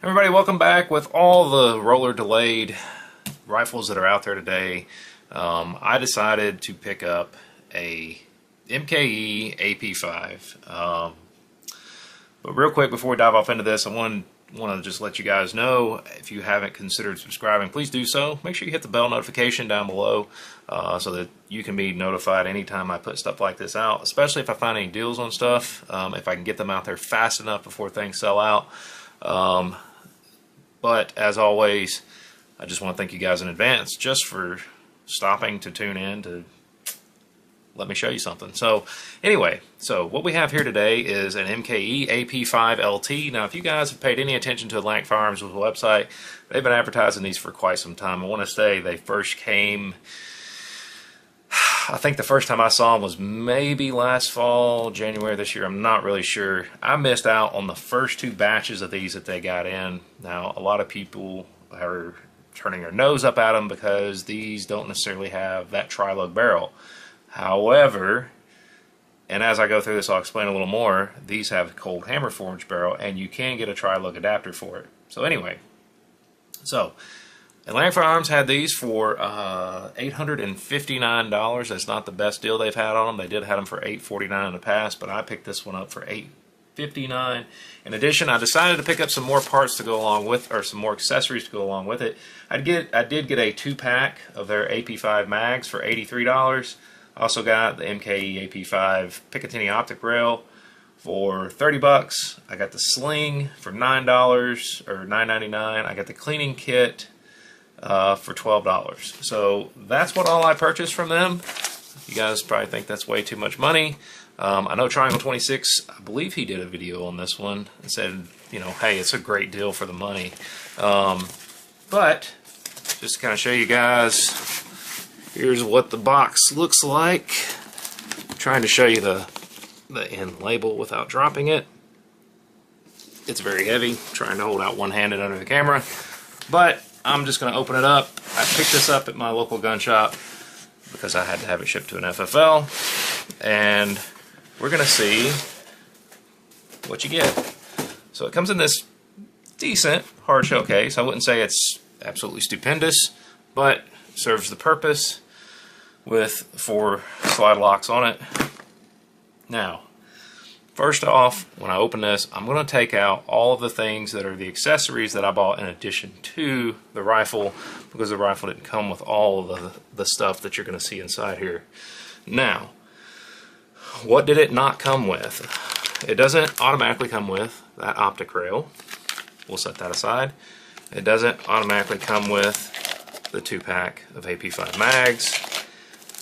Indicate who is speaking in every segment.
Speaker 1: Everybody, welcome back. With all the roller delayed rifles that are out there today, I decided to pick up a MKE AP5. But real quick before we dive off into this, I want to just let you guys know, if you haven't considered subscribing, please do so. Make sure you hit the bell notification down below so that you can be notified anytime I put stuff like this out, especially if I find any deals on stuff, if I can get them out there fast enough before things sell out. But as always, I just want to thank you guys in advance just for stopping to tune in to let me show you something. So anyway, so what we have here today is an MKE AP5 LT. Now, if you guys have paid any attention to Atlantic Firearms website, they've been advertising these for quite some time. I want to say they first came, I think the first time I saw them was maybe last fall, January this year. I'm not really sure. I missed out on the first two batches of these that they got in. Now, a lot of people are turning their nose up at them because these don't necessarily have that tri-lug barrel. However, and as I go through this, I'll explain a little more, these have a cold hammer forged barrel, and you can get a tri-lug adapter for it. So anyway, so Atlantic Firearms had these for $859. That's not the best deal they've had on them. They did have them for $849 in the past, but I picked this one up for $859. In addition, I decided to pick up some more parts to go along with, or some more accessories to go along with it. I did get a 2-pack of their AP5 mags for $83. Also got the MKE AP5 Picatinny optic rail for $30. I got the sling for $9 or $9.99. I got the cleaning kit for $12. So that's what all I purchased from them. You guys probably think that's way too much money. I know Triangle 26, I believe he did a video on this one and said, you know, hey, it's a great deal for the money. But just to kind of show you guys, here's what the box looks like. I'm trying to show you the end label without dropping it. It's very heavy. I'm trying to hold out one-handed under the camera. But I'm just going to open it up. I picked this up at my local gun shop because I had to have it shipped to an FFL. And we're going to see what you get. So it comes in this decent hard shell case. I wouldn't say it's absolutely stupendous, but serves the purpose with 4 slide locks on it. Now, first off, when I open this, I'm going to take out all of the things that are the accessories that I bought in addition to the rifle, because the rifle didn't come with all of the stuff that you're going to see inside here. Now, what did it not come with? It doesn't automatically come with that optic rail. We'll set that aside. It doesn't automatically come with the 2-pack of AP5 mags,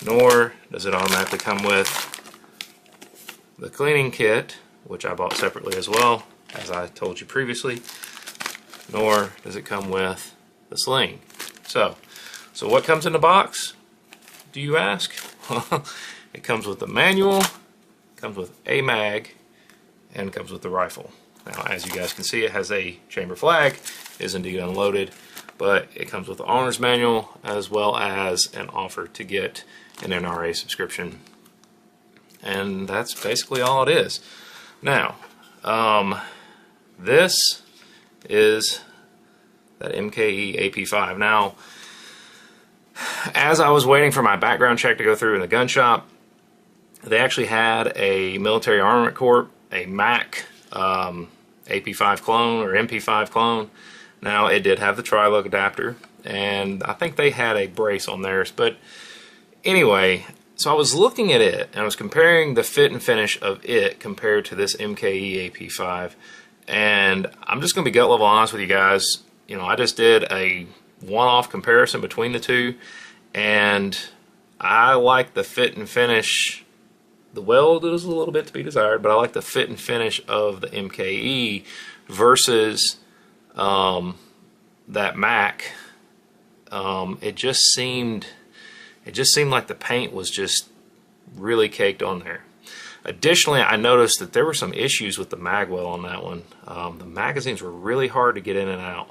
Speaker 1: nor does it automatically come with the cleaning kit, which I bought separately as well, as I told you previously, nor does it come with the sling. So what comes in the box, do you ask? It comes with the manual, comes with a mag, and comes with the rifle. Now, as you guys can see, it has a chamber flag, is indeed unloaded, but it comes with the owner's manual as well as an offer to get an NRA subscription. And that's basically all it is. Now, this is that MKE AP5. Now, as I was waiting for my background check to go through in the gun shop, they actually had a Military Armament Corp, a MAC AP5 clone or MP5 clone. Now, it did have the tri-lug adapter, and I think they had a brace on theirs. But anyway, so I was looking at it, and I was comparing the fit and finish of it compared to this MKE AP5. And I'm just going to be gut level honest with you guys. You know, I just did a one-off comparison between the two, and I like the fit and finish. The weld is a little bit to be desired, but I like the fit and finish of the MKE versus that Mac. It just seemed like the paint was just really caked on there. Additionally, I noticed that there were some issues with the mag well on that one. The magazines were really hard to get in and out.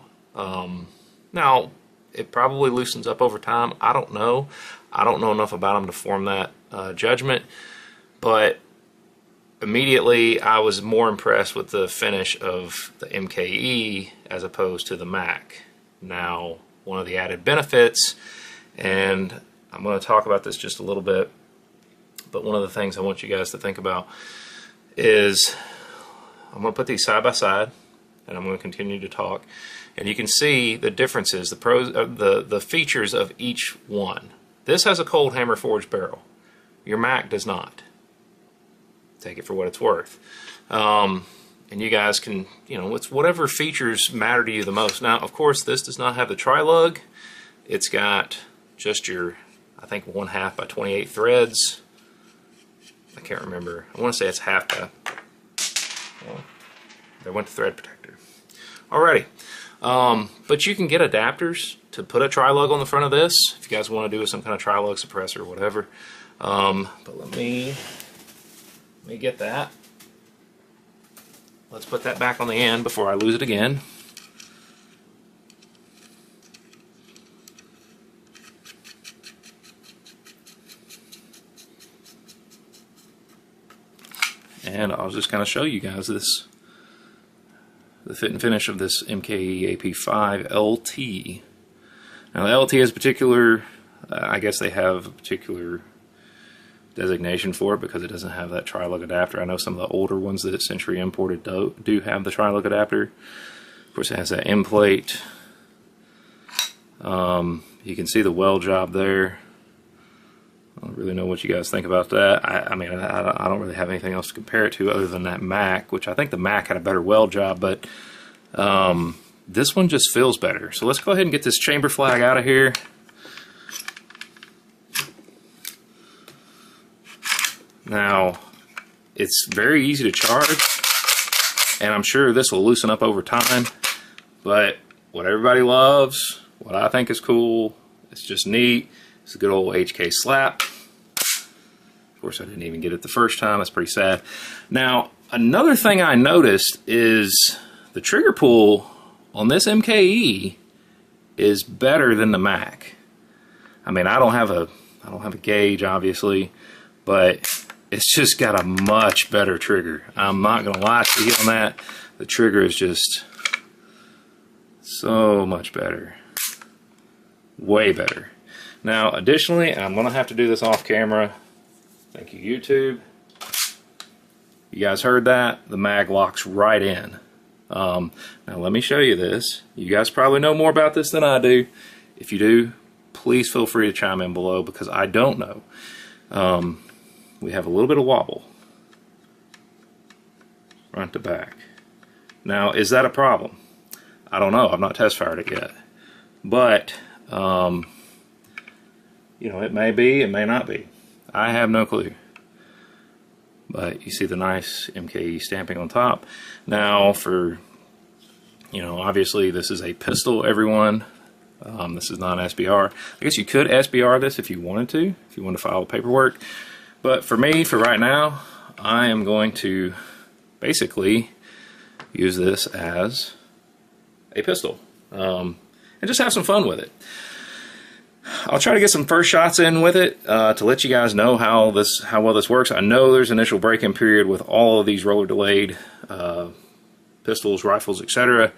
Speaker 1: Now, it probably loosens up over time. I don't know. I don't know enough about them to form that judgment. But immediately I was more impressed with the finish of the MKE as opposed to the Mac. Now, one of the added benefits, and I'm going to talk about this just a little bit, but one of the things I want you guys to think about is I'm going to put these side by side, and I'm going to continue to talk, and you can see the differences, the features of each one. This has a cold hammer forged barrel. Your Mac does not. Take it for what it's worth. And you guys can, it's whatever features matter to you the most. Now, of course, this does not have the tri-lug. It's got just your, I think, 1/2 by 28 threads. I can't remember. I want to say it's 1/2 by, well, there went the thread protector. Alrighty. But you can get adapters to put a tri-lug on the front of this if you guys want to do some kind of tri-lug suppressor or whatever. But let me get that. Let's put that back on the end before I lose it again. And I'll just kind of show you guys this, the fit and finish of this MKE AP5 LT. Now the LT is particular, I guess they have a particular designation for it because it doesn't have that tri-lug adapter. I know some of the older ones that Century imported do have the tri-lug adapter. Of course, it has that end plate. You can see the weld job there. I don't really know what you guys think about that. I mean, I don't really have anything else to compare it to other than that Mac, which I think the Mac had a better weld job, but this one just feels better. So let's go ahead and get this chamber flag out of here. Now, it's very easy to charge, and I'm sure this will loosen up over time, but what everybody loves, what I think is cool, it's just neat, it's a good old HK slap. Of course, I didn't even get it the first time, that's pretty sad. Now, another thing I noticed is the trigger pull on this MKE is better than the Mac. I mean, I don't have a gauge, obviously, but it's just got a much better trigger. I'm not going to lie to you on that. The trigger is just so much better. Way better. Now, additionally, I'm going to have to do this off camera. Thank you, YouTube. You guys heard that? The mag locks right in. Now, let me show you this. You guys probably know more about this than I do. If you do, please feel free to chime in below because I don't know. We have a little bit of wobble, front to back. Now, is that a problem? I don't know. I've not test fired it yet, but it may be, it may not be. I have no clue. But you see the nice MKE stamping on top. Now, for obviously this is a pistol, everyone. This is not an SBR. I guess you could SBR this if you wanted to file the paperwork. But for me, for right now, I am going to basically use this as a pistol and just have some fun with it. I'll try to get some first shots in with it to let you guys know how well this works. I know there's an initial break-in period with all of these roller delayed pistols, rifles, etc.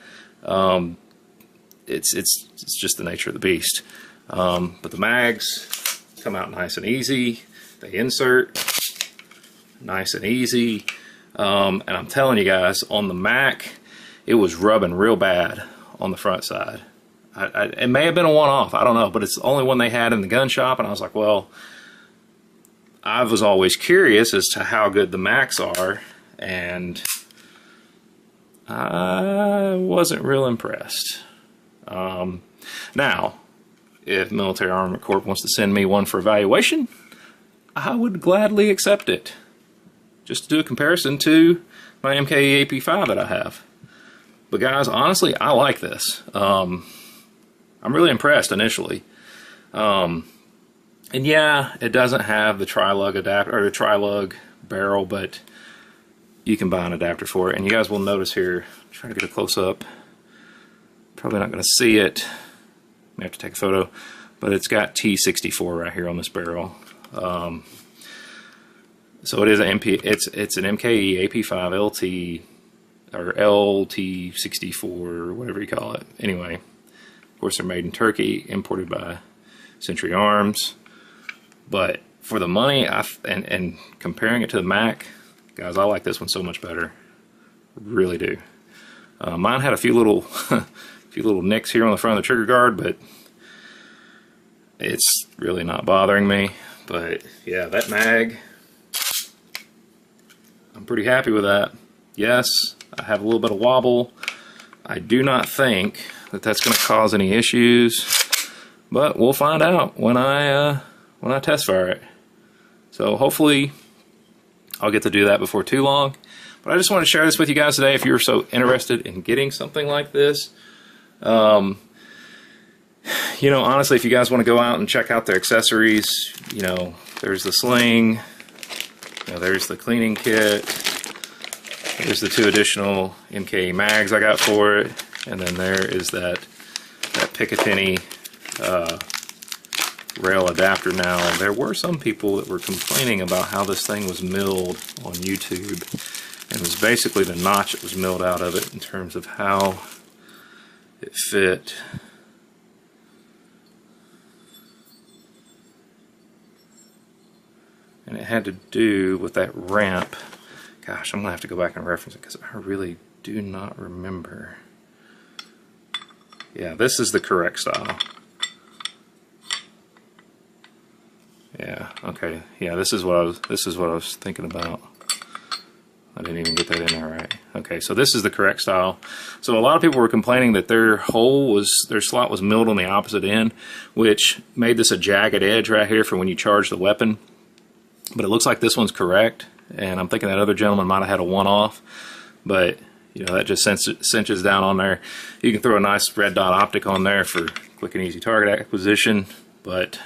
Speaker 1: It's just the nature of the beast. But the mags come out nice and easy. They insert nice and easy. And I'm telling you guys, on the Mac, it was rubbing real bad on the front side. It may have been a one-off, I don't know, but it's the only one they had in the gun shop, and I was like, well, I was always curious as to how good the Macs are, and I wasn't real impressed. Now, if Military Armament Corp wants to send me one for evaluation, I would gladly accept it. Just to do a comparison to my MKE AP5 that I have. But guys, honestly, I like this. I'm really impressed initially. And yeah, it doesn't have the tri-lug adapter or the tri-lug barrel, but you can buy an adapter for it. And you guys will notice here, try to get a close up. Probably not going to see it. May have to take a photo, but it's got T94 right here on this barrel. So it is an it's an MKE AP5 LT or LT64 or whatever you call it. Anyway, of course they're made in Turkey, imported by Century Arms. But for the money, and comparing it to the Mac, guys, I like this one so much better. Really do. Mine had a few little nicks here on the front of the trigger guard, but it's really not bothering me. But yeah, that mag, I'm pretty happy with that. Yes, I have a little bit of wobble. I do not think that that's going to cause any issues, but we'll find out when I test fire it. So hopefully I'll get to do that before too long. But I just want to share this with you guys today if you're so interested in getting something like this. You know, honestly, if you guys want to go out and check out their accessories, you know, there's the sling, you know, there's the cleaning kit, there's the 2 additional MKE mags I got for it, and then there is that Picatinny rail adapter. Now, there were some people that were complaining about how this thing was milled on YouTube, and it was basically the notch that was milled out of it in terms of how it fit. And it had to do with that ramp. Gosh, I'm going to have to go back and reference it because I really do not remember. Yeah, this is the correct style. Yeah, okay. Yeah, this is what I was thinking about. I didn't even get that in there right. Okay, so this is the correct style. So a lot of people were complaining that their slot was milled on the opposite end, which made this a jagged edge right here for when you charge the weapon. But it looks like this one's correct, and I'm thinking that other gentleman might have had a one-off, but you know, that just cinches down on there. You can throw a nice red dot optic on there for quick and easy target acquisition, but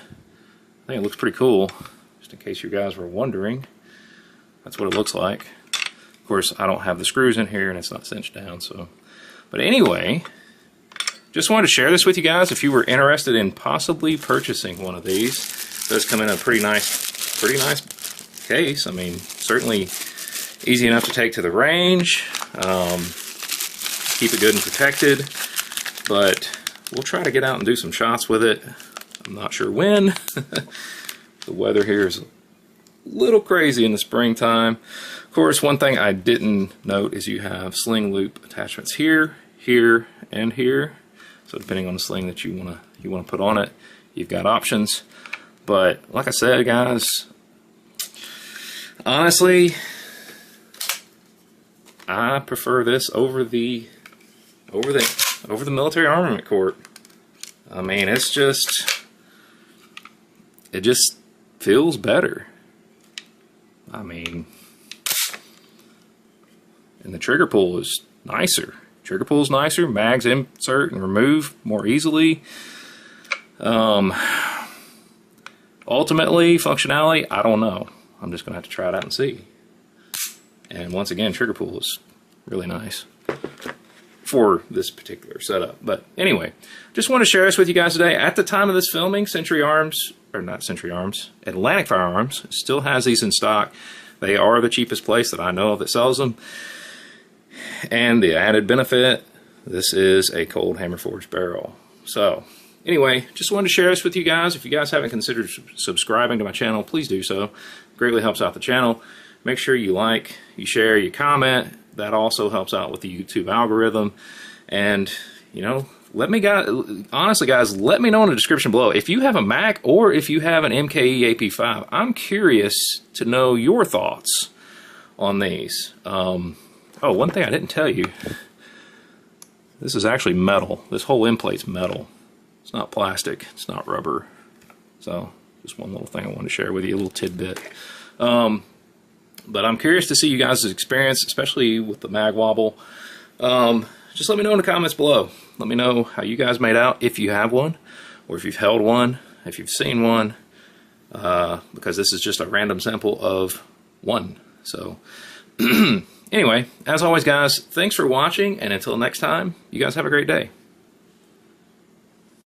Speaker 1: I think it looks pretty cool. Just in case you guys were wondering, that's what it looks like. Of course, I don't have the screws in here, and it's not cinched down. So, but anyway, just wanted to share this with you guys. If you were interested in possibly purchasing one of these, it does come in a pretty nice case. I mean, certainly easy enough to take to the range. Keep it good and protected. But we'll try to get out and do some shots with it. I'm not sure when. The weather here is a little crazy in the springtime. Of course, one thing I didn't note is you have sling loop attachments here, here, and here. So depending on the sling that you wanna put on it, you've got options. But like I said, guys, honestly, I prefer this over the military armament court. I mean, it just feels better. I mean, and the trigger pull is nicer. Trigger pull is nicer. Mags insert and remove more easily. Ultimately, functionality, I don't know. I'm just going to have to try it out and see. And once again, trigger pull is really nice for this particular setup. But anyway, just want to share this with you guys today. At the time of this filming, Century Arms, or not Century Arms, Atlantic Firearms still has these in stock. They are the cheapest place that I know of that sells them. And the added benefit, this is a cold hammer forged barrel. So anyway, just wanted to share this with you guys. If you guys haven't considered subscribing to my channel, please do so. It greatly helps out the channel. Make sure you like, you share, you comment. That also helps out with the YouTube algorithm. And, you know, honestly, guys, let me know in the description below. If you have a Mac or if you have an MKE AP5, I'm curious to know your thoughts on these. Oh, one thing I didn't tell you. This is actually metal. This whole end plate's metal. It's not plastic. It's not rubber. So, just one little thing I wanted to share with you, a little tidbit. But I'm curious to see you guys' experience, especially with the mag wobble. Just let me know in the comments below. Let me know how you guys made out, if you have one, or if you've held one, if you've seen one, because this is just a random sample of one. So, anyway, as always, guys, thanks for watching, and until next time, you guys have a great day.